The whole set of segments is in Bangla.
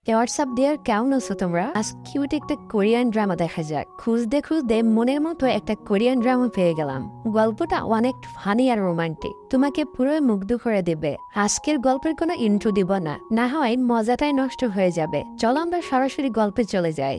হোয়াটসঅ্যাপ দেয়ার কেমন আছো তোমরা? আজ কিউট একটা কোরিয়ান ড্রামা দেখা যাক। খুঁজতে খুঁজতে মনের মতো একটা কোরিয়ান ড্রামা পেয়ে গেলাম। গল্পটা অনেক ফানি আর রোমান্টিক, তোমাকে পুরো মুগ্ধ করে দেবে। আজকের গল্পের কোনো ইন্ট্রো দিব না, না হয় মজাটাই নষ্ট হয়ে যাবে। চলো আমরা সরাসরি গল্পে চলে যাই।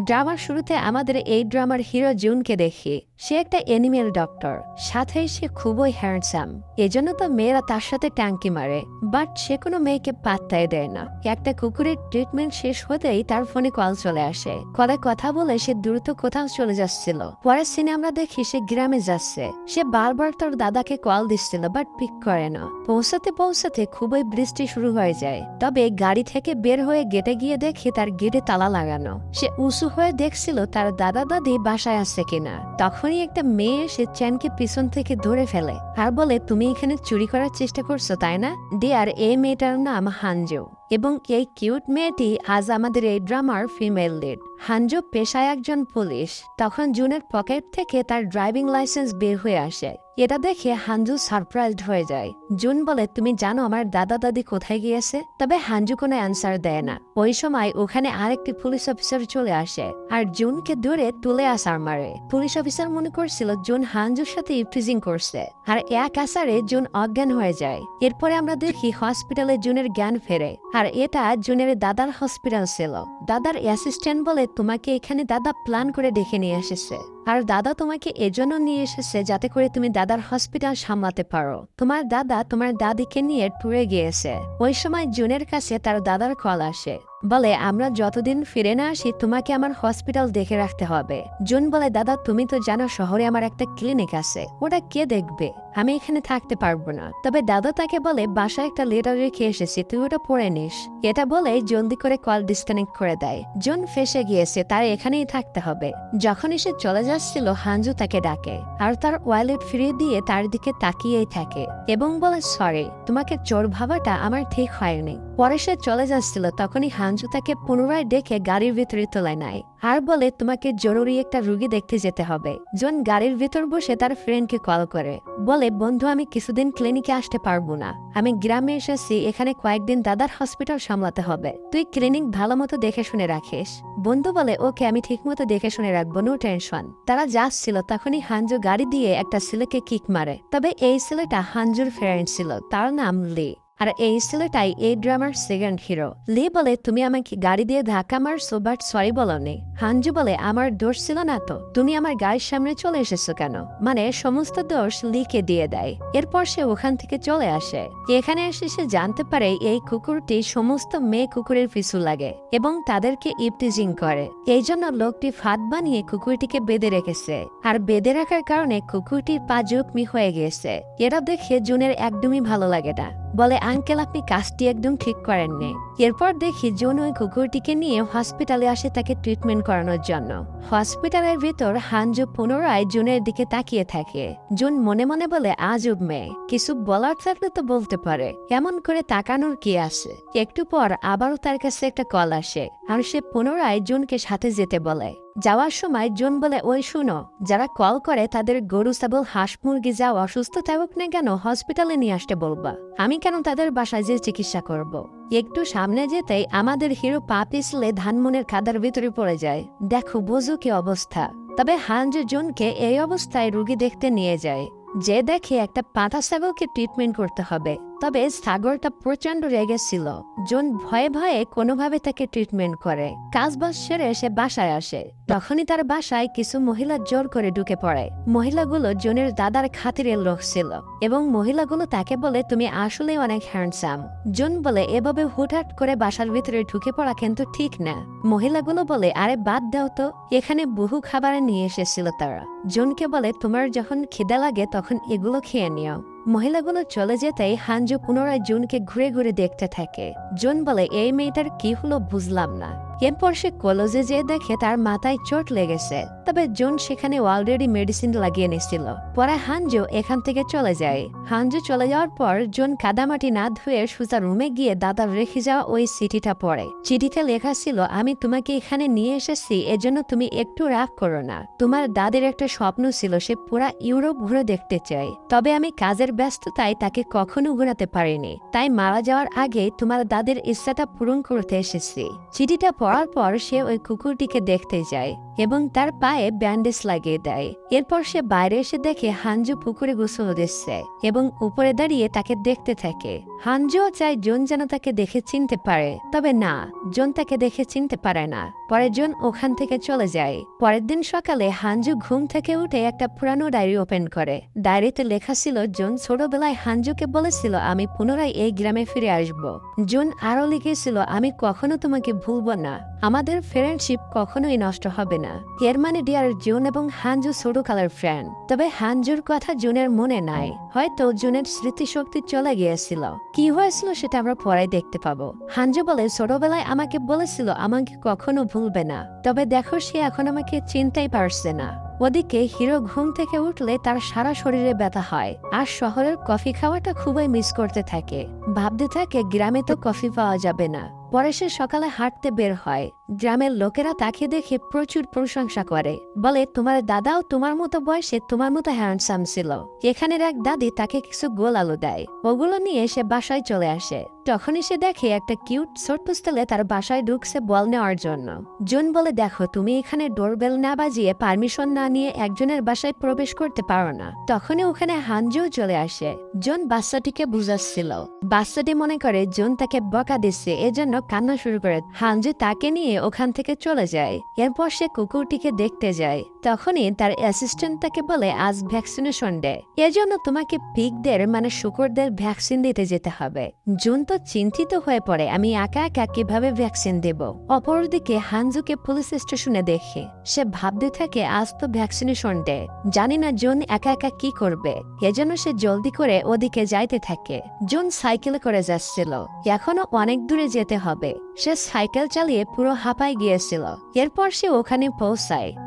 ড্রামার শুরুতে আমাদের এই ড্রামার হিরো জুনকে দেখি। সে একটা অ্যানিমেল ডক্টর, সাথে সে খুবই হ্যান্ডসাম। এজন্য তো মেয়েরা তার সাথে ট্যাঙ্কি মারে, বাট সে কোনো মেয়েকে পাত্তাই দেয় না। একটা কুকুরের ট্রিটমেন্ট শেষ হতেই তার ফোনে কল চলে আসে। কলে কথা বলে সে দ্রুত কোথাও চলে যাচ্ছিল। পরের সিনে আমরা দেখি সে গ্রামে যাচ্ছে। সে বারবার তার দাদাকে কল দিচ্ছিল, বাট পিক করে না। পৌঁছাতে পৌঁছাতে খুবই বৃষ্টি শুরু হয়ে যায়। তবে গাড়ি থেকে বের হয়ে গেটে গিয়ে দেখি তার গেটে তালা লাগানো। সে উঁচু হয়ে দেখছিল তার দাদা দাদি বাসায় আছে কিনা। তখনই একটা মেয়ে এসে চ্যানকে পিছন থেকে ধরে ফেলে আর বলে, তুমি এখানে চুরি করার চেষ্টা করছো তাই না? ডিয়ার, এই মেয়েটার নাম হানজো, এবং এই কিউট মেয়েটি আজ আমাদের এই ড্রামার ফিমেল লিড। হানজো পেশায় একজন পুলিশ। তখন জুনের পকেট থেকে তার ড্রাইভিং লাইসেন্স বের হয়ে আসে। এটা দেখে হানজু সারপ্রাইজড হয়ে যায়। জুন বলে, তুমি জানো আমার দাদা দাদি কোথায় গিয়েছে? তবে হানজু কোনো অ্যান্সার দেয় না। ওই সময় ওখানে আরেকটি পুলিশ অফিসার চলে আসে আর জুনকে ধরে তুলে আসার মারে। পুলিশ অফিসার মনে করছিল জুন হানজুর সাথে ইফটিজিং করছে, আর এক আসারে জুন অজ্ঞান হয়ে যায়। এরপরে আমরা দেখি হসপিটালে জুনের জ্ঞান ফেরে, আর এটা জুনের দাদার হসপিটাল ছিল। দাদার অ্যাসিস্ট্যান্ট বলে, তোমাকে এখানে দাদা প্ল্যান করে ডেকে নিয়ে এসেছে, আর দাদা তোমাকে এজন্য নিয়ে এসেছে যাতে করে তুমি দাদার হসপিটাল সামলাতে পারো। তোমার দাদা তোমার দাদিকে নিয়ে ট্যুরে গিয়েছে। ওই সময় জুনের কাছে তার দাদার কল আসে, বলে, আমরা যতদিন ফিরে না আসি তোমাকে আমার হসপিটাল দেখে রাখতে হবে। জুন বলে, দাদা তুমি তো জানো শহরে আমার একটা ক্লিনিক আছে, ওটা কে দেখবে? আমি এখানে থাকতে পারবো না। তবে দাদা তাকে বলে, বাসায় একটা লেটার রেখে এসেছি, তুই ওটা পড়ে নিস। এটা বলে জলদি করে কল ডিসকানেক্ট করে দেয়। জুন ফেসে গিয়েছে, তার এখানেই থাকতে হবে। যখন সে চলে যাচ্ছিল হানজু তাকে ডাকে, আর তার ওয়ালেট ফিরিয়ে দিয়ে তার দিকে তাকিয়েই থাকে এবং বলে, সরি, তোমাকে চোর ভাবাটা আমার ঠিক হয়নি। পরে সে চলে যাচ্ছিল, তখনই হানজু তাকে পুনরায় ডেকে গাড়ির ভিতরে তোলে নেয় আর বলে, তোমাকে জরুরি একটা রুগী দেখতে যেতে হবে। জন গাড়ির ভিতর বসে তার ফ্রেন্ডকে কল করে, বলে, বন্ধু আমি কিছুদিন ক্লিনিকে আসতে পারবো না, আমি গ্রামে এসেছি, এখানে কয়েকদিন দাদার হসপিটাল সামলাতে হবে, তুই ক্লিনিক ভালো মতো দেখে শুনে রাখিস। বন্ধু বলে, ওকে, আমি ঠিক মতো দেখে শুনে রাখবো, নো টেনশন। তারা যাচ্ছিল, তখনই হানজু গাড়ি দিয়ে একটা ছেলেকে কিক মারে। তবে এই ছেলেটা হানজুর ফ্রেন্ড ছিল, তার নাম লি। আর এই ছেলেটাই এই ড্রামার সেকেন্ড হিরো। লি বলে, তুমি আমাকে গাড়ি দিয়ে ধাক্কা মারছো, বাট সরি বলনি। হানজু বলে, আমার দোষ ছিল না তো, তুমি আমার গাড়ির সামনে চলে এসেছো কেন? মানে সমস্ত দোষ লিকে দিয়ে দেয়। এরপর সে ওখান থেকে চলে আসে। এখানে এসে সে জানতে পারে এই কুকুরটি সমস্ত মেয়ে কুকুরের পিছু লাগে এবং তাদেরকে ইপটিজিং করে। এই জন্য লোকটি ফাঁদ বানিয়ে কুকুরটিকে বেঁধে রেখেছে, আর বেঁধে রাখার কারণে কুকুরটির পা জখমি হয়ে গেছে। এরা দেখে জুনের একদমই ভালো লাগে না, বলে, আঙ্কেল আপনি কাজটি একদম ঠিক করেননি। এরপর দেখি জুন ওই কুকুরটিকে নিয়ে হসপিটালে আসে তাকে ট্রিটমেন্ট করানোর জন্য। হসপিটালের ভিতর হানজু পুনরায় জুনের দিকে তাকিয়ে থাকে। জুন মনে মনে বলে, আজব মেয়ে, কিছু বলার থাকলে তো বলতে পারে, এমন করে তাকানোর কি আছে। একটু পর আবারও তার কাছে একটা কল আসে, আর সে পুনরায় জুনকে সাথে যেতে বলে। যাওয়ার সময় জুন বলে, ওই শুনো, যারা কল করে তাদের গরু ছাগল হাঁস মুরগি যা অসুস্থ থাকুক না কেন হসপিটালে নিয়ে আসতে বলবা, আমি কেন তাদের বাসায় যে চিকিৎসা করব। একটু সামনে যেতেই আমাদের হিরো পা পিছলে ধানমনের খাদার ভিতরে পড়ে যায়। দেখো বোঝো কি অবস্থা। তবে হানজু জুনকে এই অবস্থায় রুগী দেখতে নিয়ে যায়। যে দেখে একটা পাঁঠা ছাগলকে ট্রিটমেন্ট করতে হবে, তবে ছাগলটা প্রচন্ড রেগেছিল। জুন ভয়ে ভয়ে কোনোভাবে তাকে ট্রিটমেন্ট করে। কাজবাজ সেরে সে বাসায় আসে। তখনই তার বাসায় কিছু মহিলা জোর করে ঢুকে পড়ে। মহিলাগুলো জুনের দাদার খাতিরের লোক ছিল এবং মহিলাগুলো তাকে বলে, তুমি আসলে অনেক হ্যান্ডসাম। জুন বলে, এভাবে হুটহাট করে বাসার ভিতরে ঢুকে পড়া কিন্তু ঠিক না। মহিলাগুলো বলে, আরে বাদ দাও তো, এখানে বহু খাবার নিয়ে এসেছিল তারা। জুনকে বলে, তোমার যখন খিদে লাগে তখন এগুলো খেয়ে নিও। মহিলাগুলো চলে যেতেই হানজু পুনরায় জুনকে ঘুরে ঘুরে দেখতে থাকে। জুন বলে, এই মেয়েটার কি হলো বুঝলাম না, এরপর সে কলেজে যেয়ে দেখে তার মাথায় চোট লেগেছে, তবে জুন সেখানে অলরেডি মেডিসিন লাগিয়ে নিছিল। পরে হানজু এখান থেকে চলে যায়। হানজু চলে যাওয়ার পর জুন কাদামাটি না ধুয়ে সোজা রুমে গিয়ে দাদার রেখে যাওয়া ওই চিঠিটা পড়ে। চিঠিতে লেখা ছিল, আমি তোমাকে এখানে নিয়ে এসেছি, এজন্য তুমি একটু রাগ করো না। তোমার দাদির একটা স্বপ্ন ছিল সে পুরা ইউরোপ ঘুরে দেখতে চায়, তবে আমি কাজের ব্যস্ততায় তাকে কখনো ঘোরাতে পারিনি, তাই মারা যাওয়ার আগে তোমার দাদির ইচ্ছাটা পূরণ করতে এসেছি। চিঠিটা পড়ার পর সে ওই কুকুরটিকে দেখতে যায় এবং তার পায়ে ব্যান্ডেজ লাগিয়ে দেয়। এরপর সে বাইরে এসে দেখে হানজু পুকুরে গোসল দিচ্ছে এবং উপরে দাঁড়িয়ে তাকে দেখতে থাকে। হানজুও চায় জুন যেন তাকে দেখে চিনতে পারে, তবে না, জুন তাকে দেখে চিনতে পারে না। পরে জুন ওখান থেকে চলে যায়। পরের দিন সকালে হানজু ঘুম থেকে উঠে একটা পুরানো ডায়েরি ওপেন করে। ডায়েরিতে লেখা ছিল, জুন ছোটবেলায় হানজুকে বলেছিল আমি পুনরায় এই গ্রামে ফিরে আসব। জুন আরও লিখেছিল, আমি কখনো তোমাকে ভুলব না, আমাদের ফ্রেন্ডশিপ কখনোই নষ্ট হবে না। এর মানে ডিয়ার জুন এবং হানজু ছোটকালের ফ্রেন্ড। তবে হানজুর কথা জুনের মনে নাই, হয়তো জুনের স্মৃতিশক্তি চলে গিয়েছিল। কি হয়েছিল সেটা আমরা পরে দেখতে পাবো। হানজু বলে, ছোটবেলায় আমাকে বলেছিল আমাকে কখনো ভুলবে না, তবে দেখো সে এখন আমাকে চিনতেই পারছে না। ওদিকে হিরো ঘুম থেকে উঠলে তার সারা শরীরে ব্যথা হয় আর শহরের কফি খাওয়াটা খুবই মিস করতে থাকে। ভাবতে থাকে গ্রামে তো কফি পাওয়া যাবে না। পরে সে সকালে হাঁটতে বের হয়। গ্রামের লোকেরা তাকে দেখে প্রচুর প্রশংসা করে, বলে তোমার দাদাও তোমার মতো বয়সে তোমার মতো হ্যান্ডসাম ছিল। এখানের এক দাদি তাকে কিছু গোল আলু দেয়, ওগুলো নিয়ে সে বাসায় চলে আসে। তখনই সে দেখে একটা কিউট ছোট্ট ছেলে তার বাসায় ঢুকছে বল নেওয়ার জন্য। জুন বলে, দেখো তুমি এখানে ডোরবেল না বাজিয়ে পারমিশন না নিয়ে একজনের বাসায় প্রবেশ করতে পারো না। তখনই ওখানে হানজুও চলে আসে। জুন বাচ্চাটিকে বুঝাচ্ছিল। বাচ্চাটি মনে করে জুন তাকে বকা দিচ্ছে, এজন্য কান্না শুরু করে। হানজু তাকে নিয়ে ওখান থেকে চলে যায়। এরপর সে কুকুরটিকে দেখতে যায়। তখনই তার অ্যাসিস্ট্যান্ট তাকে বলে, আজ ভ্যাকসিনেশন ডে, এজন্য তোমাকে পিগদের মানে শুকরদের ভ্যাকসিন দিতে যেতে হবে। জুন তো চিন্তিত হয়ে পড়ে, আমি একা একা কিভাবে ভ্যাকসিন দেব। অপরদিকে হানজুকে পুলিশ স্টেশনে দেখে সে ভাবতে থাকে, আজ তো ভ্যাকসিনেশন ডে, জানি না জুন একা একা কি করবে। এজন্য সে জলদি করে ওদিকে যাইতে থাকে। জুন সাইকেলে করে যাচ্ছিল, এখনো অনেক দূরে যেতে হবে। সে সাইকেল চালিয়ে পুরো হাঁপায় গিয়েছিল। এরপর সে ওখানে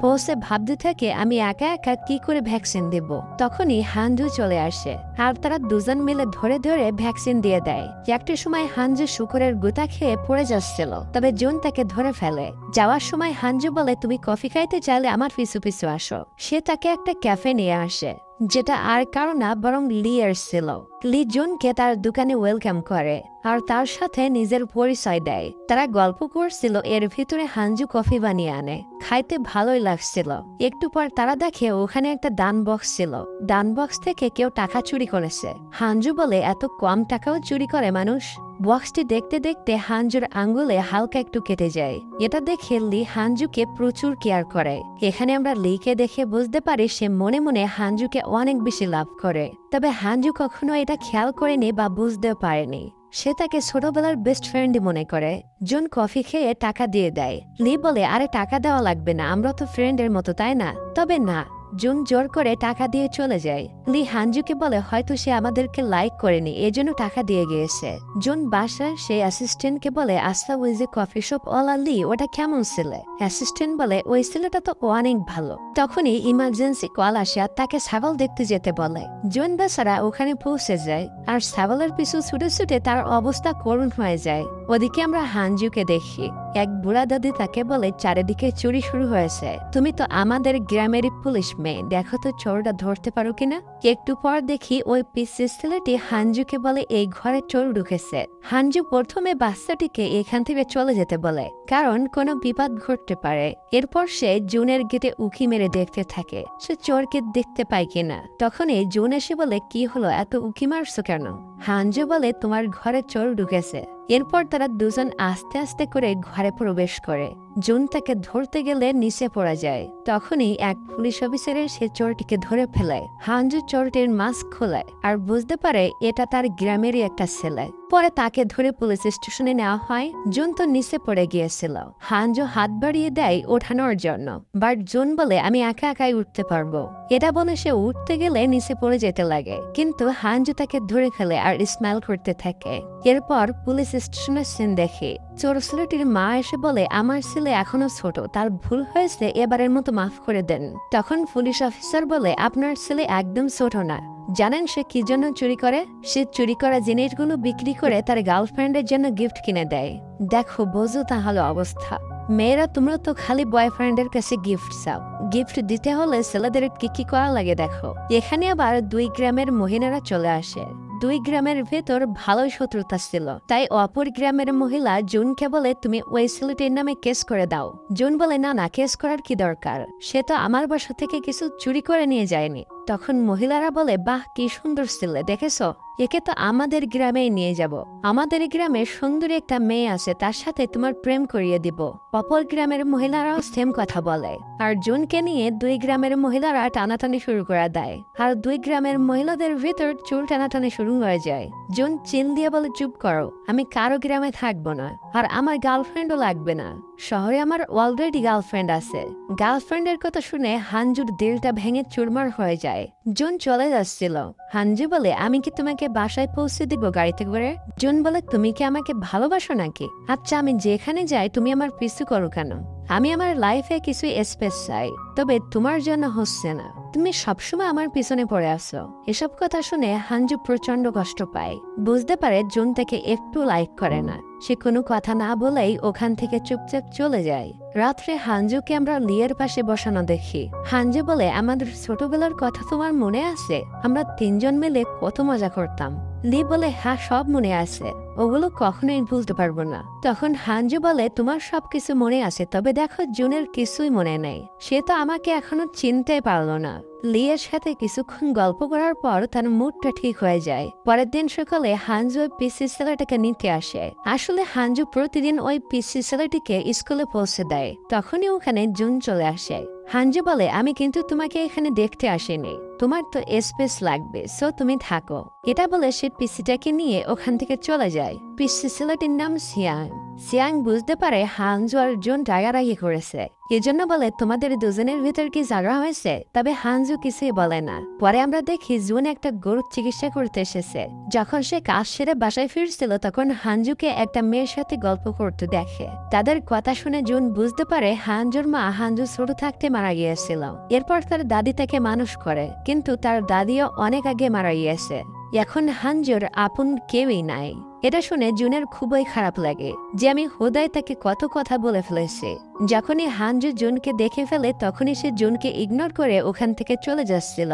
পৌঁছে ভাবতে থাকে, আমি একা একা কি করে ভ্যাকসিন দেব। তখনই হানজু চলে আসে আর তারা দুজন মিলে ধরে ধরে ভ্যাকসিন দিয়ে দেয়। একটা সময় হানজু শুকরের গুতা খেয়ে পড়ে যাচ্ছিল, তবে জুন তাকে ধরে ফেলে। যাওয়ার সময় হানজু বলে, তুমি কফি খাইতে চাইলে আমার পিছু পিছু আসো। সে তাকে একটা ক্যাফে নিয়ে আসে, যেটা আর কারো না বরং লি এর ছিল। লি জুনকে তার দোকানে ওয়েলকাম করে আর তার সাথে নিজের পরিচয় দেয়। তারা গল্প করছিল, এর ভিতরে হানজু কফি বানিয়ে আনে। খাইতে ভালোই লাগছিল। একটু পর তারা দেখে ওখানে একটা দান বক্স ছিল। দান বক্স থেকে কেউ টাকা চুরি করেছে। হানজু বলে, এত কম টাকাও চুরি করে মানুষ। বক্সটি দেখতে দেখতে হানজুর আঙ্গুলে হালকা একটু কেটে যায়। এটা দেখে লি হানজুকে প্রচুর কেয়ার করে। এখানে আমরা লিকে দেখে বুঝতে পারি সে মনে মনে হানজুকে অনেক বেশি লাভ করে। তবে হানজু কখনো এটা খেয়াল করেনি বা বুঝতেও পারেনি। সে তাকে ছোটবেলার বেস্ট ফ্রেন্ডই মনে করে। জুন কফি খেয়ে টাকা দিয়ে দেয়। লি বলে, আরে টাকা দেওয়া লাগবে না, আমরা তো ফ্রেন্ডের মতো, তাই না? তবে না, জুন জোর করে টাকা দিয়ে চলে যায়। লি হানজুকে বলে, হয়তো সে আমাদেরকে লাইক করেনি, এজন্য টাকা দিয়ে গিয়েছে। জুন বাসায় সে অ্যাসিস্ট্যান্টকে বলে, আচ্ছা ওই যে কফি শপ ওলা লি, ওটা কেমন ছেলে? অ্যাসিস্ট্যান্ট বলে, ওই ছেলেটা তো অনেক ভালো। তখনই ইমার্জেন্সি কল আসে আর তাকে ছাগল দেখতে যেতে বলে। জুন বেচারা ওখানে পৌঁছে যায় আর ছাগলের পিছু ছুটে ছুটে তার অবস্থা করুণ হয়ে যায়। ওদিকে আমরা হানজুকে দেখি। এক বুড়া দাদি তাকে বলে, চারিদিকে চুরি শুরু হয়েছে, তুমি তো আমাদের গ্রামেরই পুলিশ মেয়ে, দেখো তো চোরটা ধরতে পারো কিনা। একটু পর দেখি ওই পিসি ছেলেটি হানজুকে বলে, এই ঘরে চোর ঢুকেছে। হানজু প্রথমে বাচ্চাটিকে এখান থেকে চলে যেতে বলে, কারণ কোনো বিপদ ঘটতে পারে। এরপর সে জুনের গেটে উকি মেরে দেখতে থাকে সে চোরকে দেখতে পায় কিনা। তখনই জুন এসে বলে, কি হলো, এত উকি মারছো কেন? হানজু বলে, তোমার ঘরে চোর ঢুকেছে। এরপর তারা দুজন আস্তে আস্তে করে ঘরে প্রবেশ করে। জুন তাকে ধরতে গেলে নিচে পড়া যায়। তখনই এক পুলিশ অফিসারের সে চোরটিকে ধরে ফেলে। হানজু চোরটির মাস্ক খোলে আর বুঝতে পারে এটা তার গ্রামেরই একটা ছেলে। পরে তাকে ধরে পুলিশ স্টেশনে নেওয়া হয়। জুন তো নিচে পড়ে গিয়েছিল। হানজু হাত বাড়িয়ে দেয় ওঠানোর জন্য, বাট জুন বলে, আমি একা একাই উঠতে পারবো। এটা বলে সে উঠতে গেলে নিচে পড়ে যেতে লাগে, কিন্তু হানজু তাকে ধরে ফেলে আর স্মাইল করতে থাকে। এরপর পুলিশ স্টেশনের সিন দেখে চোর ছেলেটির মা এসে বলে, আমার ছেলে এখনো ছোট, তার ভুল হয়েছে, এবারের মতো মাফ করে দেন। তখন পুলিশ অফিসার বলে, আপনার ছেলে একদম ছোট না। জানেন সে কি জন্য চুরি করে? সে চুরি করা জিনিসগুলো বিক্রি করে তার গার্লফ্রেন্ডের জন্য গিফট কিনে দেয়। দেখো, বোঝো তাহলে অবস্থা। মেয়েরা, তোমরা তো খালি বয়ফ্রেন্ডের কাছে গিফট চাও। গিফট দিতে হলে ছেলেদের কি কি করা লাগে দেখো। এখানে আবার 2 গ্রামের মহিলারা চলে আসে। 2 গ্রামের ভেতর ভালোই শত্রুতা ছিল, তাই অপর গ্রামের মহিলা জুনকে বলে, তুমি ওই ছেলেটির নামে কেস করে দাও। জুন বলে, না না, কেস করার কি দরকার, সে তো আমার বাসা থেকে কিছু চুরি করে নিয়ে যায়নি। তখন মহিলারা বলে, বাহ, কি সুন্দর ছেলে, দেখেছো, একে তো আমাদের গ্রামেই নিয়ে যাব। আমাদের গ্রামে সুন্দরী একটা মেয়ে আছে, তার সাথে তোমার প্রেম করিয়ে দিব। অপর গ্রামের মহিলারাও সেম কথা বলে, আর জুনকে নিয়ে 2 গ্রামের মহিলারা টানাটানি শুরু করে দেয়। আর 2 গ্রামের মহিলাদের ভিতর চুল টানাটানি শুরু হয়ে যায়। জুন চিল দিয়ে বলে, চুপ করো, আমি কারো গ্রামে থাকবো না, আর আমার গার্লফ্রেন্ডও লাগবে না। শহরে আমার অলরেডি গার্লফ্রেন্ড আছে। গার্লফ্রেন্ডের কথা শুনে হানজুর দিলটা ভেঙে চুরমার হয়ে যায়। জুন চলে যাচ্ছিল। হানজু বলে, আমি কি তোমাকে বাসায় পৌঁছে দিব গাড়িতে করে? জুন বলে, তুমি কি আমাকে ভালোবাসো নাকি? আচ্ছা, আমি যেখানে যাই তুমি আমার পিছু করো কেন? আমি আমার লাইফে কিছু স্পেস চাই, তবে তোমার জন্য হচ্ছে না। তুমি সবসময় আমার পিছনে পড়ে আসো। এসব কথা শুনে হানজু প্রচন্ড কষ্ট পায়। বুঝতে পারে জুন তাকে একটু লাইক করে না। সে কোনো কথা না বলেই ওখান থেকে চুপচাপ চলে যায়। রাত্রে হানজুকে আমরা লিয়ের পাশে বসানো দেখি। হানজু বলে, আমাদের ছোটবেলার কথা তোমার মনে আছে? আমরা 3 জন মিলে কত মজা করতাম। লি বলে, হ্যাঁ, সব মনে আছে, ওগুলো কখনোই ভুলতে পারবো না। তখন হানজু বলে, তোমার সবকিছু মনে আছে, তবে দেখো জুনের কিছুই মনে নেই। সে তো আমাকে এখনো চিনতে পারলো না। লিয়ের সাথে কিছুক্ষণ গল্প করার পর তার মুডটা ঠিক হয়ে যায়। পরের দিন সকালে হানজু ওই পিসি ছেলেটাকে নিতে আসে। আসলে হানজু প্রতিদিন ওই পিসি ছেলেটিকে স্কুলে পৌঁছে দেয়। তখনই ওখানে জুন চলে আসে। হানজু বলে, আমি কিন্তু তোমাকে এখানে দেখতে আসিনি, তোমার তো স্পেস লাগবে, সো তুমি থাকো। এটা বলে সে পিসিটাকে নিয়ে ওখান থেকে চলে যায়। পিসি ছেলেটির নাম সিয়াং। সিয়াং বুঝতে পারে হানজু আর জুন রাগারাগি করেছে, এজন্য বলে, তোমাদের দুজনের ভিতর কি ঝগড়া হয়েছে? তবে হানজু কিছুই বলে না। পরে আমরা দেখি জুন একটা গরুর চিকিৎসা করতে এসেছে। যখন সে কাজ সেরে বাসায় ফিরছিল তখন হানজুকে একটা মেয়ের সাথে গল্প করতে দেখে। তাদের কথা শুনে জুন বুঝতে পারে হানজুর মা হানজু ছোট থাকতে মারা গিয়েছিল। এরপর তার দাদি তাকে মানুষ করে, কিন্তু তার দাদিও অনেক আগে মারা গিয়েছে। এখন হানজুর আপন কেউই নাই। এটা শুনে জুনের খুবই খারাপ লাগে যে আমি হুদায় তাকে কত কথা বলে ফেলেছি। যখনই হানজু জুনকে দেখে ফেলে তখনই সে জুনকে ইগনোর করে ওখান থেকে চলে যাচ্ছিল।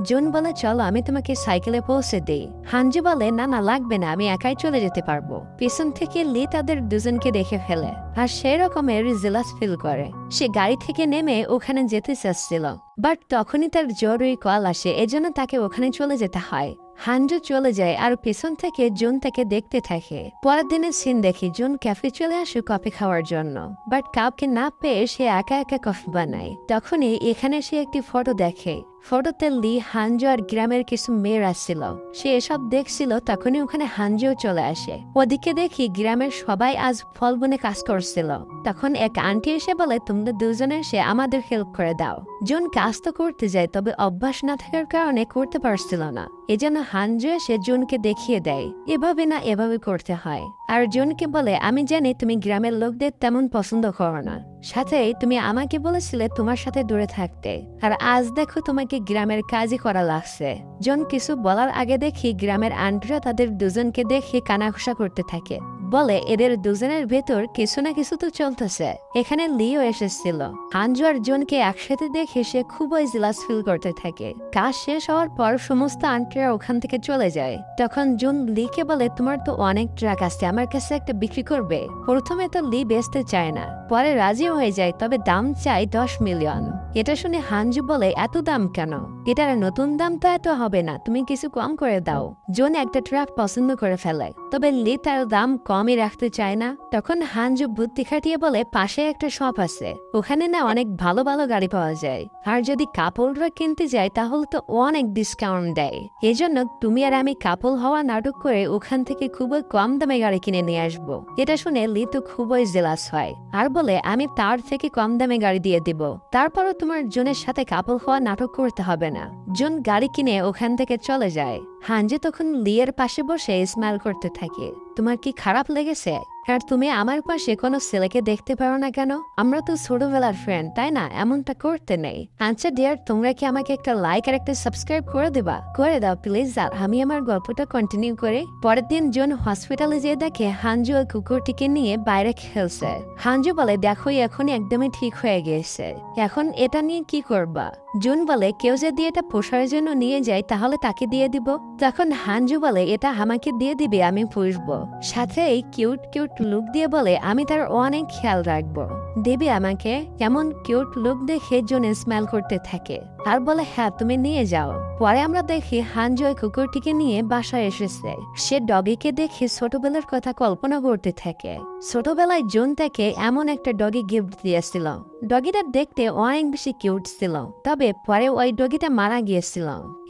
জুন বলে, চলো আমি তোমাকে সাইকেলে পৌঁছে দেই। হানজু বলে, না না, লাগবে না, আমি একাই চলে যেতে পারবো। পিছন থেকে লি তাদের দুজনকে দেখে ফেলে, আর সেই রকমের জেলাস ফিল করে। সে গাড়ি থেকে নেমে ওখানে যেতে চাচ্ছিল, বাট তখনই তার জরুরি কল আসে, এজন্য তাকে ওখানে চলে যেতে হয়। হানজু চলে যায় আর পেছন থেকে জুন তাকে দেখতে থাকে। পরের দিনের সিন দেখি জুন ক্যাফে চলে আসে কফি খাওয়ার জন্য, বাট কাউকে না পেয়ে সে একা একা কফি বানায়। তখনই এখানে সে একটি ফটো দেখে। ফটোতে লি, হানজু আর গ্রামের কিছু মেয়ের আসছিল। সে এসব দেখছিল, তখনই ওখানে হানজুও চলে আসে। ওদিকে দেখি গ্রামের সবাই আজ ফল বনে কাজ করছিল। তখন এক আন্টি এসে বলে, তোমরা দুজনে এসে আমাদের হেল্প করে দাও। জুন কাজ তো করতে যায়, তবে অভ্যাস না থাকার কারণে করতে পারছিল না। এজন্য হানজু এসে জুনকে দেখিয়ে দেয় এভাবে না এভাবে করতে হয়। আর জুনকে বলে, আমি জানি তুমি গ্রামের লোকদের তেমন পছন্দ করো না, সাথে তুমি আমাকে বলেছিলে তোমার সাথে দূরে থাকতে, আর আজ দেখো তোমাকে গ্রামের কাজই করা লাগছে। জন কিছু বলার আগে দেখি গ্রামের আন্টিরা তাদের দুজনকে দেখে কানাঘুষা করতে থাকে। বলে, এদের দুজনের ভেতর কিছু না কিছু তো চলতেছে। এখানে লিও এসেছিল। হানজু আর জুনকে একসাথে দেখে সে খুবই জেলাস ফিল করতে থাকে। কাজ শেষ হওয়ার পর সমস্ত আন্টিরা ওখান থেকে চলে যায়। তখন জুন লিকে বলে, তোমার তো অনেক ট্রাক আছে, আমার কাছে একটা বিক্রি করবে? প্রথমে তো লি বেচতে চায় না, পরে রাজি হয়ে যায়, তবে দাম চাই 10 মিলিয়ন। এটা শুনে হানজু বলে, এত দাম কেন? এটার নতুন দাম তো এত হবে না, তুমি কিছু কম করে দাও। জুন একটা ট্রাক পছন্দ করে ফেলে, তবে লি তার দাম কমই রাখতে চায় না। তখন হানজু বুদ্ধি খাটিয়ে বলে, পাশে একটা শপ আছে, ওখানে না অনেক ভালো ভালো গাড়ি পাওয়া যায়, আর যদি কাপড়রা কিনতে যায় তাহলে তো অনেক ডিসকাউন্ট দেয়। এজন্য তুমি আর আমি কাপল হওয়া নাটক করে ওখান থেকে খুবই কম দামে গাড়ি কিনে নিয়ে আসবো। এটা শুনে লি তো খুবই জেলাস হয় আর বলে, আমি তার থেকে কম দামে গাড়ি দিয়ে দিব, তারপরও তোমার জুনের সাথে কাপল হওয়া নাটক করতে হবে না। জুন গাড়ি কিনে ওখান থেকে চলে যায়। হানজু তখন লিয়ের পাশে বসে স্মাইল করতে থাকে। তোমার কি খারাপ লেগেছে? আর তুমি আমার পাশে কোনো ছেলেকে দেখতে পারো না কেন? আমরা তো ছোটবেলার ফ্রেন্ড, তাই না? এমনটা করতে নেই। আচ্ছা ডিয়ার, তোমরা কি আমাকে একটা লাইক আর একটা সাবস্ক্রাইব করে দিবা? করে দাও প্লিজ। আর আমি আমার গল্পটা কন্টিনিউ করি। পরের দিন জন হসপিটালে যেয়ে দেখে হাঞ্জু ওই কুকুরটিকে নিয়ে বাইরে খেলছে। হাঞ্জু বলে, দেখো এখনই একদমই ঠিক হয়ে গিয়েছে, এখন এটা নিয়ে কি করবা? জুন বলে, কেউ যদি এটা পোষার জন্য নিয়ে যায় তাহলে তাকে দিয়ে দিব। তখন হাঞ্জু বলে, এটা আমাকে দিয়ে দিবে, আমি পুষবো। সাথে এই কিউট কিউট লুক দিয়ে বলে, আমি তার অনেক খেয়াল রাখবো, দেবে আমাকে। কেমন কিউট লুক দেখে জুন স্মাইল করতে থাকে আর বলে, হ্যাঁ তুমি নিয়ে যাও। পরে আমরা দেখি হাঞ্জু ওই কুকুরটিকে নিয়ে বাসায় এসেছে। সে ডগিকে দেখে ছোটবেলার কথা কল্পনা করতে থাকে। ছোটবেলায় জুন তাকে এমন একটা ডগি গিফট দিয়েছিল। ডগিটা দেখতে অনেক বেশি কিউট ছিল, তবে পরে ওই ডগিটা মারা গিয়েছিল।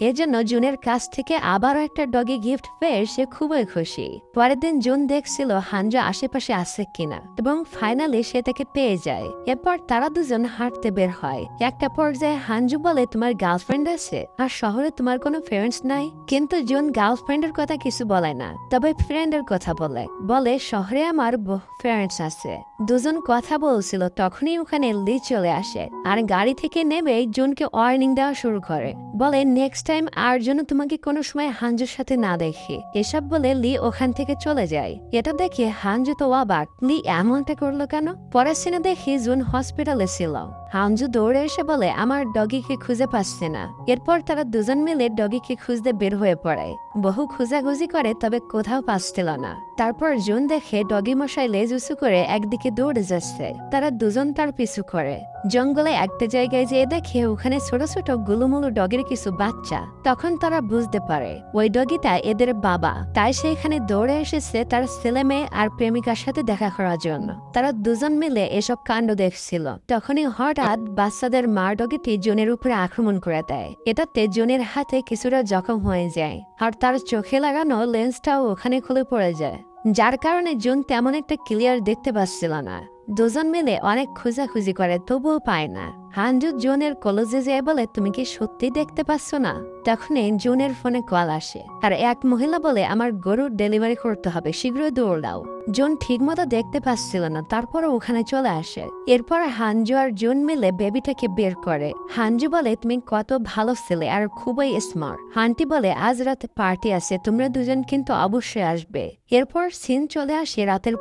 এজন্য জুনের কাছ থেকে আবারও একটা ডগি গিফট পেয়ে সে খুবই খুশি। পরের দিন জুন দেখছিল হাঞ্জু আশেপাশে আছে কিনা, এবং ফাইনালি সে তাকে পেয়ে যায়। এরপর তারা দুজন হাঁটতে বের হয়। একটা পর্যায়ে হাঞ্জু বলে, তোমার গার্লফ্রেন্ড আছে আর শহরে তোমার কোনো ফ্রেন্ডস নাই? কিন্তু জুন গার্লফ্রেন্ডের কথা কিছু বলে না, তবে ফ্রেন্ডের কথা বলে শহরে আমার ফ্রেন্ডস আছে। দুজন কথা বলছিল, তখনই ওখানে লি চলে আসে আর গাড়ি থেকে নেমে জুনকে ওয়ার্নিং দেওয়া শুরু করে। বলে, নেক্সট টাইম আর জন্য তোমাকে কোনো সময় হাঞ্জুর সাথে না দেখি। এসব বলে লি ওখান থেকে চলে যায়। এটা দেখে হাঞ্জু তো অবাক, লি এমনটা করলো কেন? পরের সিনে দেখি জুন হসপিটালে ছিল। হাঞ্জু দৌড়ে এসে বলে, আমার ডগিকে খুঁজে পাচ্ছে না। এরপর তারা দুজন মিলে ডগিকে খুঁজতে বের হয়ে পড়ে। বহু খোঁজাখুঁজি করে, তবে কোথাও পাচ্ছিল না। তারপর জুন দেখে ডগি মশাই লেজ উঁচু করে একদিকে দৌড়ে যাচ্ছে। তারা দুজন তার পিছু করে। জঙ্গলে একটা জায়গায় যেয়ে দেখে ওখানে ছোট ছোট গুলুমুলু ডগির কিছু বাচ্চা। তখন তারা বুঝতে পারে ওই ডগিটা এদের বাবা, তাই সেখানে দৌড়ে এসেছে তার ছেলে মেয়ে আর প্রেমিকার সাথে দেখা করার জন্য। তারা দুজন মিলে এসব কাণ্ড দেখছিল। তখনই হঠাৎ বাচ্চাদের মার ডগিটি জুনের উপরে আক্রমণ করে দেয়। এটাতে জুনের হাতে কিছুটা জখম হয়ে যায় আর তার চোখে লাগানো লেন্সটাও ওখানে খুলে পড়ে যায়, যার কারণে জুন তেমন একটা ক্লিয়ার দেখতে পাচ্ছিল না। দুজন মিলে অনেক খোঁজাখুঁজি করে, তবুও পায় না। হাঞ্জু জুনের কলেজে যেয়ে বলে, তুমি কি সত্যি দেখতে পাচ্ছ না? তখনই জুনের ফোনে কল আসে আর এক মহিলা বলে, আমার গরুর ডেলিভারি করতে হবে, শীঘ্রই দৌড় দাও। জুন ঠিক মতো দেখতে পাচ্ছিল না, তারপরও ওখানে চলে আসে। এরপর হাঞ্জু আর জুন মিলে বেবিটাকে বের করে। হাঞ্জু বলে, তুমি কত ভালো ছেলে আর খুবই স্মার্ট। হান্টি বলে, আজ রাতে পার্টি আছে, তোমরা দুজন কিন্তু অবশ্যই আসবে। এরপর সিন চলে আসে রাতের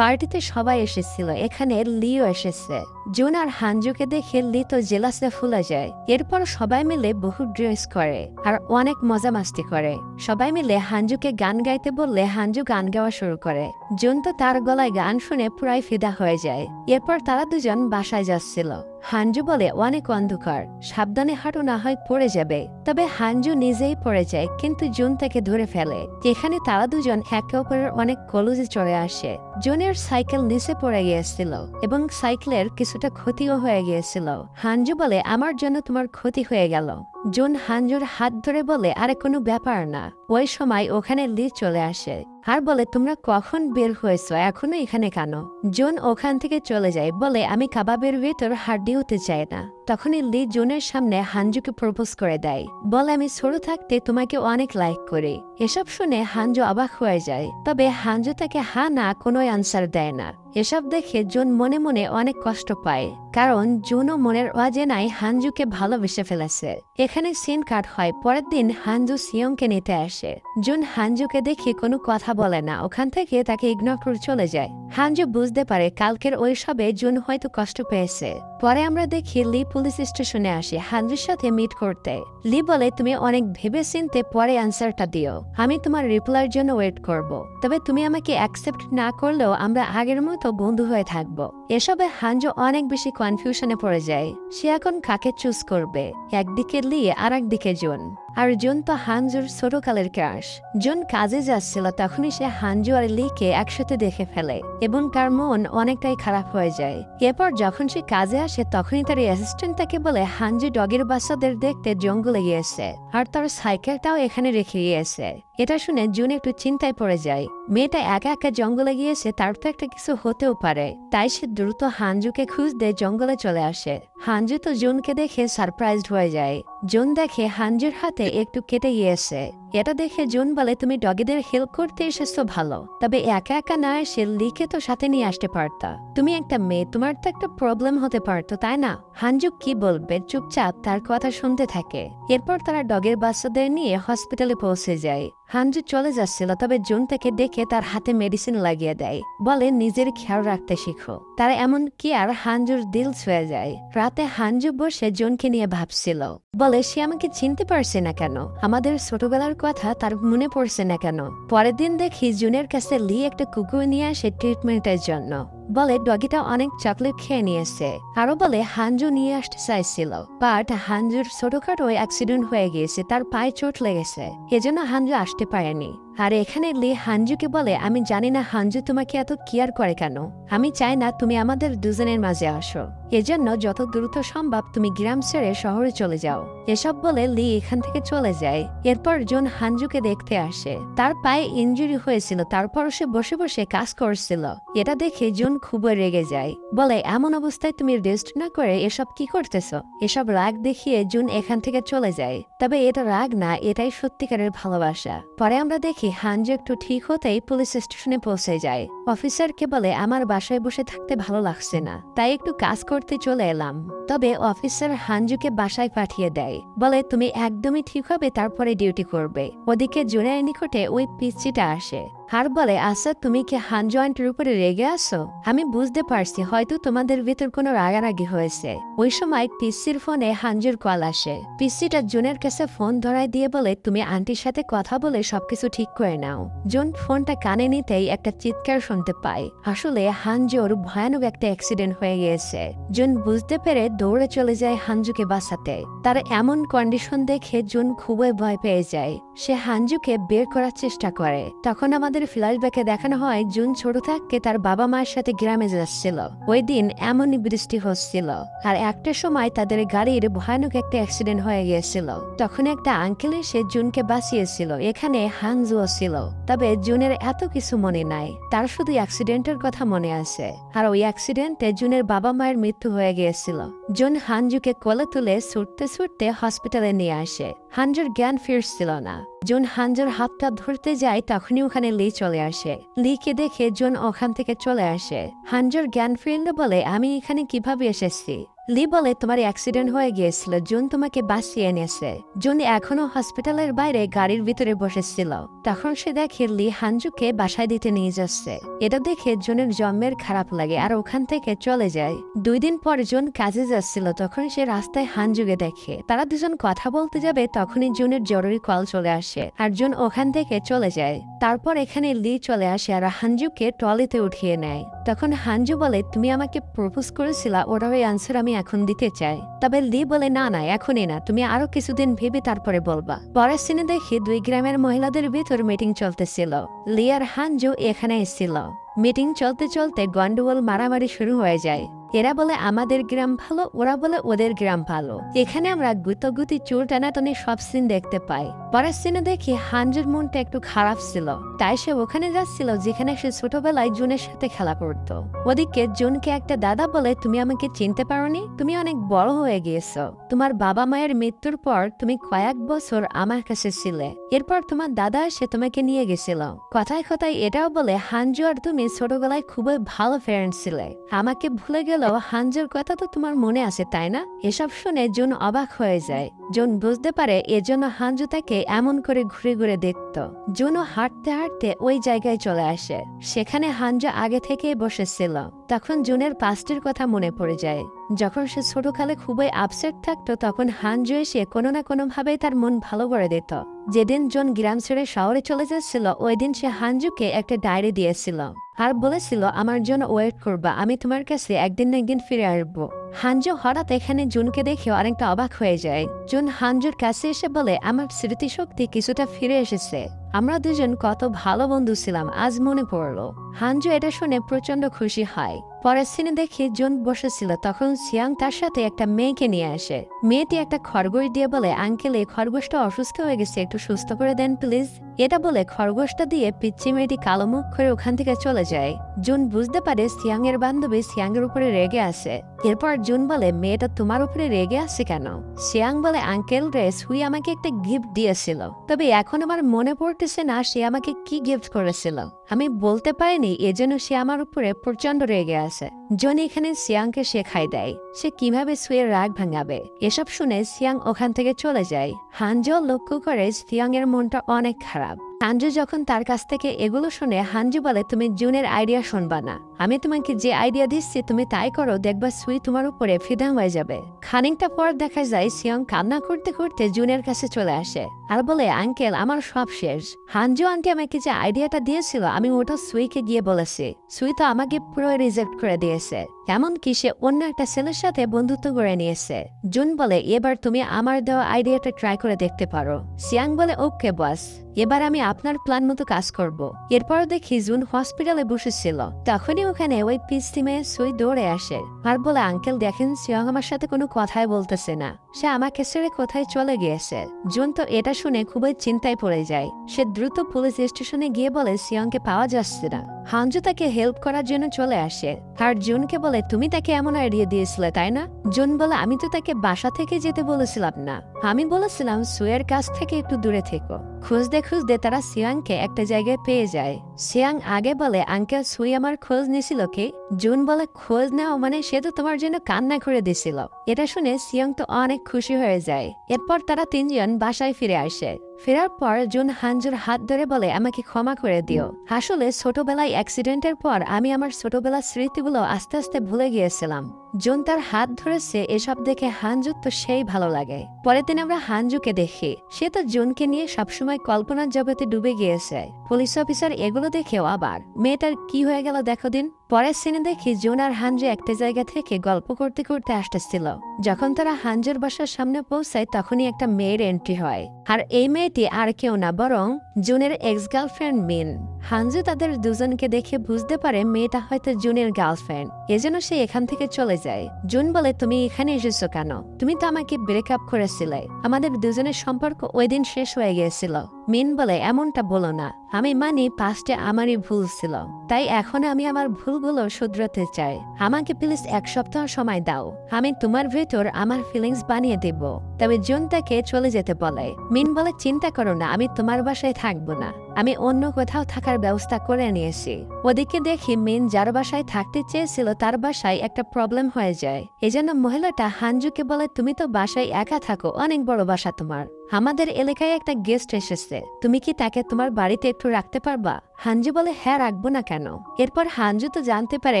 পার্টিতে সবাই এসেছিল, এখানে লিও এসেছে। জুন আর হাঞ্জুকে দেখে লি তো জেলাসে ফুলে যায়। এরপর সবাই মিলে বহু ড্রেস করে আর অনেক মজা মাস্তি করে। সবাই মিলে হাঞ্জুকে গান গাইতে বললে হাঞ্জু গান গাওয়া শুরু করে। জুন তো তার গলায় গান শুনে পুরাই ফিদা হয়ে যায়। এরপর তারা দুজন বাসায় যাচ্ছিল। হাঞ্জু বলে, অনেক অন্ধকার, সাবধানে হাঁটো, না হয় পড়ে যাবে। তবে হাঞ্জু নিজেই পড়ে যায়, কিন্তু জুন তাকে ধরে ফেলে। এখানে তারা দুজন একে অপরের অনেক কলেজে চলে আসে। জুনের সাইকেল নিচে পড়ে গিয়েছিল এবং সাইকেলের কিছুটা ক্ষতিও হয়ে গিয়েছিল। হাঞ্জু বলে, আমার জন্য তোমার ক্ষতি হয়ে গেল। জুন হাঞ্জুর হাত ধরে বলে, আরে কোনো ব্যাপার না। ওই সময় ওখানে লি চলে আসে আর বলে, তোমরা কখন বের হয়েছো, এখনো এখানে কেন? জুন ওখান থেকে চলে যায়, বলে, আমি কাবাবের ভেতর হাড্ডি হতে চাই না। তখনই লি জুনের সামনে হাঞ্জুকে প্রপোজ করে দেয়, বলে, আমি ছোট থাকতে তোমাকে অনেক লাইক করি। এসব শুনে হাঞ্জু অবাক হয়ে যায়, তবে হাঞ্জু তাকে হা না কোনো আনসার দেয় না। এসব দেখে জুন মনে মনে অনেক কষ্ট পায়, কারণ জুনও মনের অজানায় হাঞ্জুকে ভালোবেসে ফেলেছে। এখানে সিন কাট হয়। পরের দিন হাঞ্জু সিয়ংকে নিতে আসে। জুন হাঞ্জুকে দেখে কোনো কথা বলে না, ওখান থেকে তাকে ইগনোর করে চলে যায়। হাঞ্জু বুঝতে পারে কালকের ওই সবে জুন হয়তো কষ্ট পেয়েছে। পরে আমরা দেখি লি পুলিশ স্টেশনে আসে হাঞ্জুর সাথে মিট করতে। লি বলে, তুমি অনেক ভেবে চিনতে পরে আনসারটা দিও, আমি তোমার রিপ্লাইয়ের জন্য ওয়েট করব। তবে তুমি আমাকে অ্যাকসেপ্ট না করলেও আমরা আগের মতো বন্ধু হয়ে থাকবো। এসবে হাঞ্জু অনেক বেশি কনফিউশনে পড়ে যায়। সে এখন কাকে চুজ করবে, একদিকে লি আর একদিকে জুন। আর জুন তো হাঞ্জুর ছোটকালের ক্রাশ। জুন কাজে যাচ্ছিল, তখনই সে হাঞ্জু আর লিকে একসাথে দেখে ফেলে এবং তার মন অনেকটাই খারাপ হয়ে যায়। এরপর যখন সে কাজে আসে, তখনই তার অ্যাসিস্ট্যান্ট তাকে বলে হাঞ্জু ডগের বাচ্চাদের দেখতে জঙ্গলে গিয়েছে আর তার সাইকেলটাও এখানে রেখে গিয়েছে। এটা শুনে জুন একটু চিন্তায় পড়ে যায়। মেয়েটা একা একা জঙ্গলে গিয়েছে, তার তো একটা কিছু হতেও পারে। তাই সে দ্রুত হানজুকে খুঁজতে জঙ্গলে চলে আসে। হানজু তো জুনকে দেখে সারপ্রাইজড হয়ে যায়। জুন দেখে হানজুর হাতে একটু কেটে গিয়েছে। এটা দেখে জুন বলে, তুমি ডগিদের হেল্প করতে এসেছো ভালো, তবে একা একা না এসে লিকে তো সাথে নিয়ে আসতে পারতা। তুমি একটা মেয়ে, তোমার তো একটা প্রবলেম হতে পারতো, তাই না? হানজু কি বলবে, চুপচাপ তার কথা শুনতে থাকে। এরপর তারা ডগের বাচ্চাদের নিয়ে হসপিটালে পৌঁছে যায়। হানজু চলে যাচ্ছিল, তবে জুন তাকে দেখে তার হাতে মেডিসিন লাগিয়ে দেয়, বলে নিজের খেয়াল রাখতে শিখো। তারা এমন কি আর হানজুর দিল ছুঁয়ে যায়। রাতে হানজু বসে জুনকে নিয়ে ভাবছিল, বলে সে আমাকে চিনতে পারছে না কেন, আমাদের ছোটবেলার কথা তার মনে পড়ছে না কেন। পরের দিন দেখি জুনের কাছে লি একটা কুকুর নিয়ে আসে ট্রিটমেন্টের জন্য। বলে ডগিটা অনেক চকলেট খেয়ে নিয়েছে। আরো বলে হানজু নিয়ে আসতে চাইছিল, বাট হানজুর ছোটখাটো অ্যাক্সিডেন্ট হয়ে গিয়েছে, তার পায়ে চোট লেগেছে, এজন্য হানজু আসতে পারেনি। আর এখানে লি হানজুকে বলে, আমি জানি না হানজু তোমাকে এত কেয়ার করে কেন, আমি চাই না তুমি আমাদের দুজনের মাঝে আসো, এজন্য যত দ্রুত সম্ভব তুমি গ্রাম ছেড়ে শহরে চলে যাও। এসব বলে লি এখান থেকে চলে যায়। এরপর জুন হানজুকে দেখতে আসে। তার পায়ে ইনজুরি হয়েছিল, তারপর সে বসে বসে কাজ করছিল। এটা দেখে জুন খুবই রেগে যায়, বলে এমন অবস্থায় তুমি রেস্ট না করে এসব কি করতেছ। এসব রাগ দেখিয়ে জুন এখান থেকে চলে যায়। তবে এটা রাগ না, এটাই সত্যিকারের ভালোবাসা। পরে আমরা দেখি হানজু একটু ঠিক হতেই পুলিশ স্টেশনে পৌঁছে যায়। অফিসারকে বলে, আমার বাসায় বসে থাকতে ভালো লাগছে না, তাই একটু কাজ করতে চলে এলাম। তবে অফিসার হানজুকে বাসায় পাঠিয়ে দেয়, বলে তুমি একদমই ঠিক হবে তারপরে ডিউটি করবে। ওদিকে জুনের নিকটে ওই পিচ্চিটা আসে আর বলে, আচ্ছা তুমি কি হানজু আন্টির উপরে রেগে আসো? আমি বুঝতে পারছি হয়তো তোমাদের ভিতর কোনো রাগারাগি হয়েছে। ওই সময় পিসির ফোনে হানজুর কল আসে। পিসিটা জুনের কাছে ফোন ধরায় দিয়ে বলে, তুমি আন্টির সাথে কথা বলে সবকিছু ঠিক করে নাও। জুন ফোনটা কানে নিতেই একটা চিৎকার শুনতে পায়। আসলে হানজুর ভয়ানক একটা অ্যাক্সিডেন্ট হয়ে গিয়েছে। জুন বুঝতে পেরে দৌড়ে চলে যায় হানজুকে বাঁচাতে। তার এমন কন্ডিশন দেখে জুন খুবই ভয় পেয়ে যায়। সে হানজুকে বের করার চেষ্টা করে। তখন আমাদের ফ্ল্যাশব্যাকে দেখানো হয় জুন ছোট থাকতে তার বাবা মায়ের সাথে গ্রামে যাচ্ছিল। ওই দিন এমনই বৃষ্টি হচ্ছিল, আর একটা সময় তাদের গাড়ির ভয়ানক একটা অ্যাক্সিডেন্ট হয়ে গিয়েছিল। তখন একটা আঙ্কেল এসে জুনকে বাঁচিয়েছিল। এখানে হানজুও ছিল, তবে জুনের এত কিছু মনে নাই, তার শুধু অ্যাক্সিডেন্টের কথা মনে আছে। আর ওই অ্যাক্সিডেন্টে জুনের বাবা মায়ের মৃত্যু হয়ে গিয়েছিল। জুন হানজুকে কোলে তুলে ছুটতে ছুটতে হসপিটালে নিয়ে আসে। হানজুর জ্ঞান ফিরছিল না। জুন হানজুর হাতটা ধরতে যায়, তখনই ওখানে লি চলে আসে। লিকে দেখে জুন ওখান থেকে চলে আসে। হানজুর জ্ঞান ফিরলে বলে, আমি এখানে কিভাবে এসেছি? লি বলে, তোমার অ্যাক্সিডেন্ট হয়ে গিয়েছিল, জুন তোমাকে বাঁচিয়ে এনেছে। জুন এখনো হসপিটালের বাইরে গাড়ির ভিতরে বসেছিল। তখন সে দেখে লি হানজুকে বাসায় দিতে নিয়ে যাচ্ছে। এটা দেখে জুনের জন্মের খারাপ লাগে আর ওখান থেকে চলে যায়। 2 দিন পর জুন কাজে যাচ্ছিল, তখন সে রাস্তায় হানজুকে দেখে। তারা দুজন কথা বলতে যাবে, তখনই জুনের জরুরি কল চলে আসে আর জুন ওখান থেকে চলে যায়। তারপর এখানে লি চলে আসে আর হানজুকে ট্রলিতে উঠিয়ে নেয়। তখন হানজু বলে, তুমি আমাকে প্রপোজ করেছিলা, ওটার ওই আনসার আমি এখন দিতে চাই। তবে লি বলে, না না এখনই না, তুমি আরো কিছুদিন ভেবে তারপরে বলবা। পরের সিনে দেখি 2 গ্রামের মহিলাদের ভিতর মিটিং চলতেছিল। লি আর হানজু এখানে এসেছিল। মিটিং চলতে চলতে গন্ডগোল মারামারি শুরু হয়ে যায়। এরা বলে আমাদের গ্রাম ভালো, ওরা বলে ওদের গ্রাম ভালো। এখানে আমরা গুতগুতি চুল টানাটানি সব সিন দেখতে পাই। পরের সিনে দেখি হানজুর মনটা একটু খারাপ ছিল, তাই সে ওখানে যাচ্ছিল যেখানে সে ছোটবেলায় জুনের সাথে খেলা করত। ওদিকে জুনকে একটা দাদা বলে, তুমি আমাকে চিনতে পারোনি, তুমি অনেক বড় হয়ে গিয়েছো। তোমার বাবা মায়ের মৃত্যুর পর তুমি কয়েক বছর আমার কাছে ছিলে, এরপর তোমার দাদা এসে তোমাকে নিয়ে গেছিল। কথায় কথায় এটাও বলে, হানজু আর তুমি ছোটবেলায় খুবই ভালো ফ্রেন্ড ছিলে, আমাকে ভুলে গেল। হানজুর কথা তো তোমার মনে আছে তাই না? এসব শুনে জুন অবাক হয়ে যায়। জুন বুঝতে পারে এজন্য হানজু তাকে এমন করে ঘুরে ঘুরে দেখত। জুনও হাঁটতে হাঁটতে ওই জায়গায় চলে আসে। সেখানে হানজু আগে থেকেই বসেছিল। তখন জুনের পাস্টের কথা মনে পড়ে যায়। যখন সে ছোটকালে খুবই আপসেট থাকতো, তখন হানজু এসে কোনো না কোনোভাবেই তার মন ভালো করে দিত। যেদিন জুন গ্রাম ছেড়ে শহরে চলে যাচ্ছিল, ওই দিন সে হানজুকে একটা ডায়েরি দিয়েছিল। আর বলেছিল আমার জন্য ওয়েট করবা, আমি তোমার কাছে একদিন না একদিন ফিরে আসবো। হানজো হঠাৎ এখানে জুনকে দেখে অনেকটা অবাক হয়ে যায়। জুন হানজোর কাছে এসে বলে, আমার স্মৃতিশক্তি কিছুটা ফিরে এসেছে, আমরা দুজন কত ভালো বন্ধু ছিলাম, আজ মনে পড়লো। হানজো এটা শুনে প্রচন্ড খুশি হয়। পরের সিনে দেখি জুন বসেছিল, তখন সিয়াং তার সাথে একটা মেয়েকে নিয়ে আসে। মেয়েটি একটা খরগোশ দিয়ে বলে, আঙ্কেল এই খরগোশটা অসুস্থ হয়ে গেছে, একটু সুস্থ করে দেন প্লিজ। এটা বলে খরগোশটা দিয়ে পিচ্চি মেয়েটি কালো মুখ করে ওখান থেকে চলে যায়। জুন বুঝতে পারে সিয়াং এর বান্ধবী সিয়াং এর উপরে রেগে আছে। এরপর জুন বলে, মেয়েটা তোমার উপরে রেগে আছে কেন? সিয়াং বলে, আঙ্কেল রে সুই আমাকে একটা গিফট দিয়েছিল, তবে এখন আমার মনে পড়তেছে না সে আমাকে কি গিফট করেছিল, আমি বলতে পারিনি, এজন্য সে আমার উপরে প্রচন্ড রেগে আছে। জন এখানে সিয়াংকে শেখাই দেয় সে কিভাবে সুয়ের রাগ ভাঙাবে। এসব শুনে সিয়াং ওখান থেকে চলে যায়। হানজো লক্ষ্য করে সিয়াং এর মনটা অনেক খারাপ। হানজো যখন তার কাছ থেকে এগুলো শুনে হানজো বলে, তুমি জুনের আইডিয়া শুনবা না, আমি তোমাকে যে আইডিয়া দিচ্ছি তুমি তাই করো, দেখবা সুই তোমার উপরে ফিদা হয়ে যাবে। খানিকটা পর দেখা যায় সিয়াং কান্না করতে করতে জুনের কাছে চলে আসে আর বলে, আঙ্কেল আমার সব শেষ। হানজো আন্টি আমাকে যে আইডিয়াটা দিয়েছিল আমি ওটা সুইকে গিয়ে বলেছি, সুই তো আমাকে পুরো রিজেক্ট করে দিয়েছে, এমনকি সে অন্য একটা ছেলের সাথে বন্ধুত্ব করে নিয়েছে। জুন বলে, এবার তুমি আমার দেওয়া আইডিয়াটা ট্রাই করে দেখতে পারো। সিয়াং বলে, ওকে বস, এবার আমি আপনার প্ল্যান মতো কাজ করব। এরপর দেখি জুন হসপিটালে বসেছিল, তখনই ওখানে ওই পিস্তি মেয়ে সুই দৌড়ে আসে আর বলে, আঙ্কেল দেখেন সিয়াং আমার সাথে কোনো কথাই বলতেছে না, সে আমাকে ছেড়ে কোথায় চলে গিয়েছে। জুন তো এটা শুনে খুবই চিন্তায় পড়ে যায়। সে দ্রুত পুলিশ স্টেশনে গিয়ে বলে সিয়াংকে পাওয়া যাচ্ছে না। হানজো তাকে হেল্প করার জন্য চলে আসে আর জুনকে বলে, তুমি তাকে এমন আইডিয়া দিয়েছিলে তাই না? জুন বলে, আমি তো তাকে বাসা থেকে যেতে বলেছিলাম না, আমি বলেছিলাম সুয়ের কাছ থেকে একটু দূরে থেকো। খুঁজতে খুঁজতে তারা সিয়াংকে একটা জায়গায় পেয়ে যায়। সিয়াং আগে বলে, আঙ্কেল সুই আমার খোঁজ নিছিল কি? জুন বলে, খোঁজ নেওয়া মানে সে তো তোমার জন্য কান্না করে দিছিল। এটা শুনে সিয়াং তো অনেক খুশি হয়ে যায়। এরপর তারা তিনজন বাসায় ফিরে আসে। ফেরার পর জুন হানজোর হাত ধরে বলে, আমাকে ক্ষমা করে দিও, আসলে ছোটবেলায় অ্যাক্সিডেন্টের পর আমি আমার ছোটবেলার স্মৃতিগুলো আস্তে আস্তে ভুলে গিয়েছিলাম। জুন তার হাত ধরেছে, এসব দেখে হানজুর তো সেই ভালো লাগে। পরের দিন আমরা হানজুকে দেখি, সে তো জুনকে নিয়ে সবসময় কল্পনার জগতে ডুবে গিয়েছে। পুলিশ অফিসার এগুলো দেখেও আবার মেয়েটার কি হয়ে গেল দেখো দিন। পরের সিনে দেখি জুন আর হানজু একটা জায়গা থেকে গল্প করতে করতে আসতেছিল। যখন তারা হানজুর বাসার সামনে পৌঁছায় তখনই একটা মেয়ের এন্ট্রি হয়, আর এই মেয়েটি আর কেউ না বরং জুনের এক্স গার্লফ্রেন্ড মিন। হানজু তাদের দুজনকে দেখে বুঝতে পারে মেয়েটা হয়তো জুনের গার্লফ্রেন্ড, এজন্য সে এখান থেকে চলে যায়। জুন বলে, তুমি এখানে এসেছো কেন? তুমি তো আমাকে ব্রেকআপ করেছিলে, আমাদের দুজনের সম্পর্ক ওই দিন শেষ হয়ে গিয়েছিল। মিন বলে, এমনটা বলো না, আমি মানি পাস্টে আমারই ভুল ছিল, তাই এখন আমি আমার ভুলগুলো শুধরাতে চাই, আমাকে প্লিজ 1 সপ্তাহ সময় দাও, আমি তোমার ভেতর আমার ফিলিংস বানিয়ে দেব। তবে জুন তাকে চলে যেতে বলে। মিন বলে, চিন্তা করো না, আমি তোমার বাসায় থাকবো না, আমি অন্য কোথাও থাকার ব্যবস্থা করে নিয়েছি। ওদিকে দেখি মিন যার বাসায় থাকতে চেয়েছিল তার বাসায় একটা প্রবলেম হয়ে যায়। এজন্য মহিলাটা হানজুকে বলে, তুমি তো বাসায় একা থাকো, অনেক বড় বাসা তোমার, আমাদের এলাকায় একটা গেস্ট এসেছে, তুমি কি তাকে তোমার বাড়িতে একটু রাখতে পারবা? হানজু বলে, হ্যাঁ রাখবো না কেন। এরপর হানজু তো জানতে পারে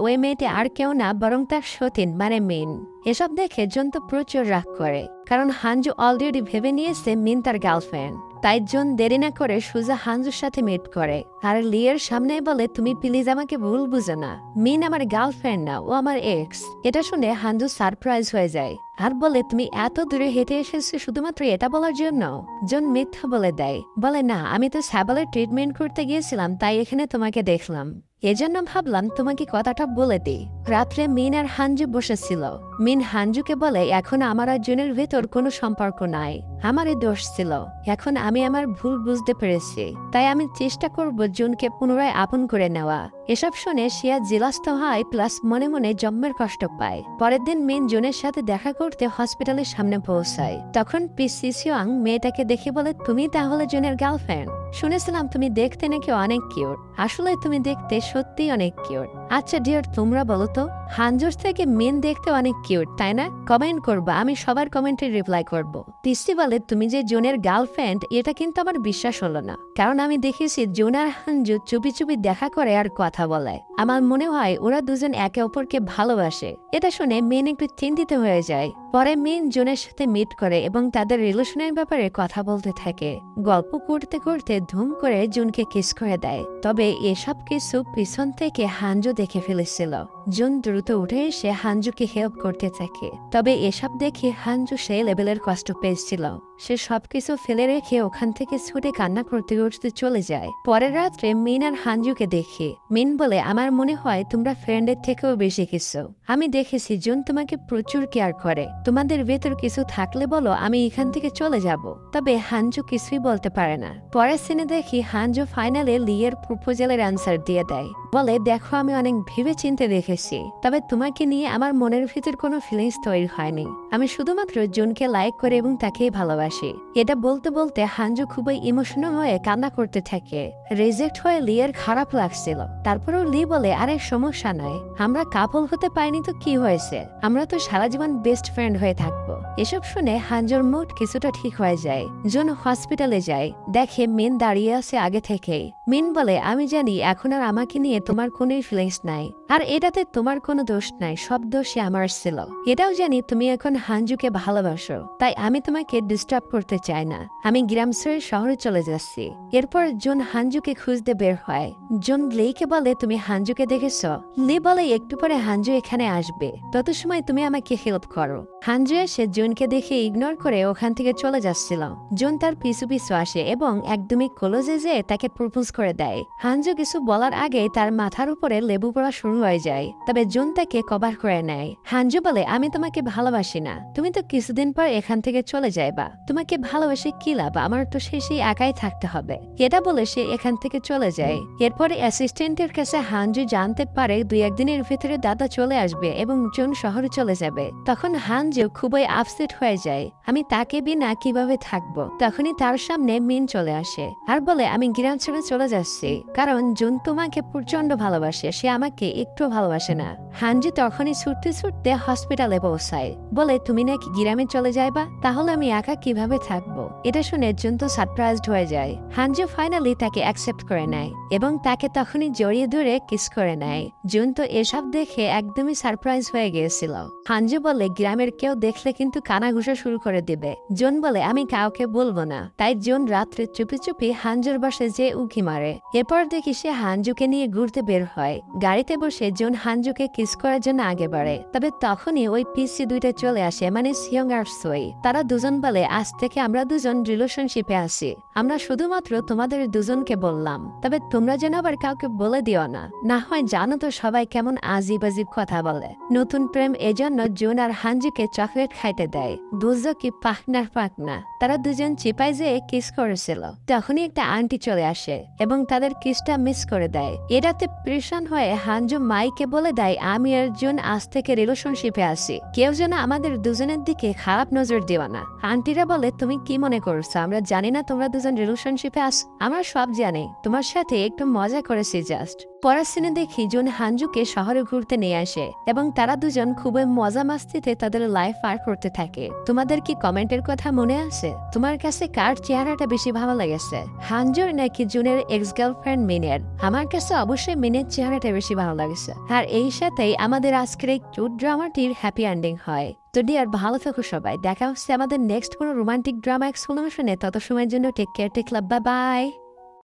ওই মেয়েটি আর কেউ না বরং তার সতীন মানে মিন। এসব দেখে জন তো প্রচুর রাগ করে, কারণ হানজু অলরেডি ভেবে নিয়েছে মিন তার গার্লফ্রেন্ড। তাই জন দেরি না করে সোজা হানজুর সাথে মিট করে আর লিয়ের সামনে বলে, তুমি প্লিজ আমাকে ভুল বুঝো না, মিন আমার গার্লফ্রেন্ড না, ও আমার এক্স। এটা শুনে হানজু সারপ্রাইজ হয়ে যায় আর বলে, তুমি এত দূরে হেঁটে এসেছো শুধুমাত্র এটা বলার জন্য? জন মিথ্যা বলে দেয়, বলে, না আমি তো স্যাবলের ট্রিটমেন্ট করতে গিয়েছিলাম, তাই এখানে তোমাকে দেখলাম, এজন্য ভাবলাম তোমাকে কথাটা বলে দিই। রাত্রে মিন আর হানজু বসেছিল। মিন হানজুকে বলে, এখন আমার আর জুনের ভেতর কোনো সম্পর্ক নাই, আমারই দোষ ছিল, এখন আমি আমার ভুল বুঝতে পেরেছি, তাই আমি চেষ্টা করব জুনকে পুনরায় আপন করে নেওয়া। এসব শুনে শিয়া জেলাস্ত হয় প্লাস মনে মনে জন্মের কষ্ট পায়। পরের দিন মিন জুনের সাথে দেখা করতে হসপিটালের সামনে পৌঁছায়। তখন পিসি সিয়াং মেয়েটাকে দেখে বলে, তুমি তাহলে জুনের গার্লফ্রেন্ড? শুনেছিলাম তুমি দেখতে নাকি অনেক কিউট, আসলে তুমি দেখতে সত্যি অনেক কিউট। আচ্ছা ডিয়ার, তোমরা বলো তো হানজুর থেকে মিন দেখতে অনেক কিউট তাই না? কমেন্ট করবা, আমি সবার কমেন্টে রিপ্লাই করব। তিস্তি বলে, তুমি যে জুনের গার্লফ্রেন্ড এটা কিন্তু আমার বিশ্বাস হলো না, কারণ আমি দেখেছি জুন আর হানজু চুপি চুপি দেখা করে আর কথা বলে, আমার মনে হয় ওরা দুজন একে অপরকে ভালোবাসে। এটা শুনে মিন একটু চিন্তিত হয়ে যায়। পরে মিন জুনের সাথে মিট করে এবং তাদের রিলেশনের ব্যাপারে কথা বলতে থাকে। গল্প করতে করতে ধুম করে জুনকে কিস করে দেয়। তবে এসব কিছু পিছন থেকে হানজো দেখে ফেলেছিল। জুন দ্রুত উঠে এসে হানজুকে হেল্প করতে থাকে। তবে এসব দেখে হানজু সেই লেভেলের কষ্ট পেয়েছিল, সে সবকিছু ফেলে রেখে ওখান থেকে ছুটে কান্না করতে করতে চলে যায়। পরের রাত্রে মিন আর হানজুকে দেখে মিন বলে, আমার মনে হয় তোমরা ফ্রেন্ডের থেকেও বেশি কিছু। আমি দেখেছি জুন তোমাকে প্রচুর কেয়ার করে, তোমাদের ভেতর কিছু থাকলে বলো, আমি এখান থেকে চলে যাব। তবে হানজু কিছুই বলতে পারে না। পরের সিনে দেখি হানজু ফাইনালে লিয়ের প্রপোজালের অ্যান্সার দিয়ে দেয়। বলে, দেখো আমি অনেক ভেবে চিন্তে দেখেছি, তবে তোমাকে নিয়ে আমার মনের ভিতর কোনো ফিলিংস তৈরি হয়নি। আমি শুধুমাত্র জুনকে লাইক করে এবং তাকেই ভালোবাসি। এটা বলতে বলতে হানজু খুবই ইমোশনাল হয়ে কান্না করতে থাকে। রিজেক্ট হয়ে লিয়ের খারাপ লাগছিল। তারপরেও লি বলে, আরে সমস্যা নয়, আমরা কাপল হতে পারিনি তো কি হয়েছে, আমরা তো সারা জীবন বেস্ট ফ্রেন্ড হয়ে থাকবো। এসব শুনে হানজুর মুড কিছুটা ঠিক হয়ে যায়। জুন হসপিটালে যায়, দেখে মিন দাঁড়িয়ে আছে আগে থেকেই। মিন বলে, আমি জানি এখন আর আমাকে নিয়ে তোমার কোনো ফিলিংস নাই, আর এটাতে তোমার কোনো দোষ নাই, সব দোষই আমার ছিল। এটাও জানি তুমি এখন হানজুকে ভালোবাসো, তাই আমি তোমাকে ডিস্টার্ব করতে চাই না। আমি গ্রাম ছেড়ে শহরে চলে যাচ্ছি। এরপর জুন হানজুকে খুঁজতে বের হয়। জুন লিকে বলে, তুমি হানজুকে দেখেছ? লি বলে, একটু পরে হানজু এখানে আসবে, তত সময় তুমি আমাকে হেল্প করো। হানজু এসে জুনকে দেখে ইগনোর করে ওখান থেকে চলে যাচ্ছিল। জুন তার পিছু পিছু আসে এবং একদমই ক্লোজে যেয়ে তাকে প্রপোজ করে দেয়। হানজু কিছু বলার আগে তার মাথার উপরে লেবু পড়া শুরু হয়ে যায়, তবে জুন তাকে কভার করে নেয়। হানজু বলে, আমি তোমাকে ভালোবাসি না, তুমি তো কিছুদিন পর এখান থেকে চলে যাইবা, তোমাকে ভালোবাসে কি লাভ, আমার তো শেষেই একাই থাকতে হবে। এটা বলে সে এখান থেকে চলে যায়। এরপরে অ্যাসিস্ট্যান্টের কাছে হানজু জানতে পারে 2-1 দিনের ভিতরে দাদা চলে আসবে এবং জুন শহরে চলে যাবে। তখন হানজু খুবই আপসেট হয়ে যায়, আমি তাকে বিনা কিভাবে থাকবো। তখনই তার সামনে মিন চলে আসে আর বলে, আমি গ্রাম ছেড়ে চলে যাচ্ছি, কারণ জুন তোমাকে প্রচন্ড ভালোবাসে, সে আমাকে একটু ভালোবাসে না। হানজু তখনই ছুটতে ছুটতে হসপিটালে পৌঁছায়, বলে, তুমি নাকি গ্রামে চলে যাইবা, তাহলে আমি একা কিভাবে থাকবো। এটা শুনে জুন তো সারপ্রাইজড হয়ে যায়। হানজু ফাইনালি তাকে অ্যাকসেপ্ট করে নেয় এবং তাকে তখনই জড়িয়ে ধরে কিস করে নেয়। জুন তো এসব দেখে একদমই সারপ্রাইজ হয়ে গিয়েছিল। হানজু বলে, গ্রামের কেউ দেখলে কিন্তু কানাঘুষা শুরু করে দিবে। জুন বলে, আমি কাউকে বলবো না। তাই জুন রাত্রে চুপি চুপি হানজুর বাসায় যে উকি মারে। এরপর দেখি সে হানজুকে নিয়ে ঘুরতে বের হয়। গাড়িতে বসে জুন হানজুকে কিস করার জন্য আগে বাড়ে, তবে তখনই ওই পিসি দুইটা চলে আসে, মানে সিয়ং আর সোই। তারা দুজন বলে, আজ থেকে আমরা দুজন রিলেশনশিপে আছি, আমরা শুধুমাত্র তোমাদের দুজনকে বললাম, তবে তোমরা যেন আবার কাউকে বলে দিও না, না হয় জানো তো সবাই কেমন আজিব আজিব কথা বলে। নতুন প্রেম, এজন্য জুন আর হানজুকে চকলেট খাইতে দেয়। বুঝলো কি পাখনার পাখনা। তারা দুজন চিপায় যেয়ে কিস করেছিল। তখনই একটা আন্টি চলে আসে এবং তাদের কিসটা মিস করে দেয়। এটাতে পরেশান হয়ে হানজু মাইকে বলে দেয়, আমি আর জুন আজ থেকে রিলেশনশিপে আছি, কেউ যেন আমাদের দুজনের দিকে খারাপ নজর দিও না। আন্টিরা বলে, তুমি কি মনে করছো আমরা জানি না তোমরা দুজন রিলেশনশিপে আস? আমরা সব জানি, তোমার সাথে একটু মজা করেছি জাস্ট। পরের সিনে দেখি জুন হানজুকে শহরে ঘুরতে নিয়ে আসে এবং তারা দুজন খুবই মজা মাস্তিতে তাদের লাইফ পার করতে থাকে। তোমাদের কি কমেন্টের কথা মনে আছে? তোমার কাছে কার চেহারাটা বেশি ভালো লেগেছে, হানজুর নাকি জুনের এক্স গার্লফ্রেন্ড মিনের? আমার কাছে অবশ্যই মিনের চেহারাটা বেশি ভালো লাগছে। আর এই সাথেই আমাদের আজকের এই কিউট ড্রামাটির হ্যাপি এন্ডিং হয়। তো ডিয়ার, ভালো থাকো সবাই, দেখা হচ্ছে আমাদের নেক্সট কোনো রোমান্টিক ড্রামা এক্সপ্লোরেশনে। তত সময়ের জন্য টেক কেয়ার, টেক লাভ, বাই বাই।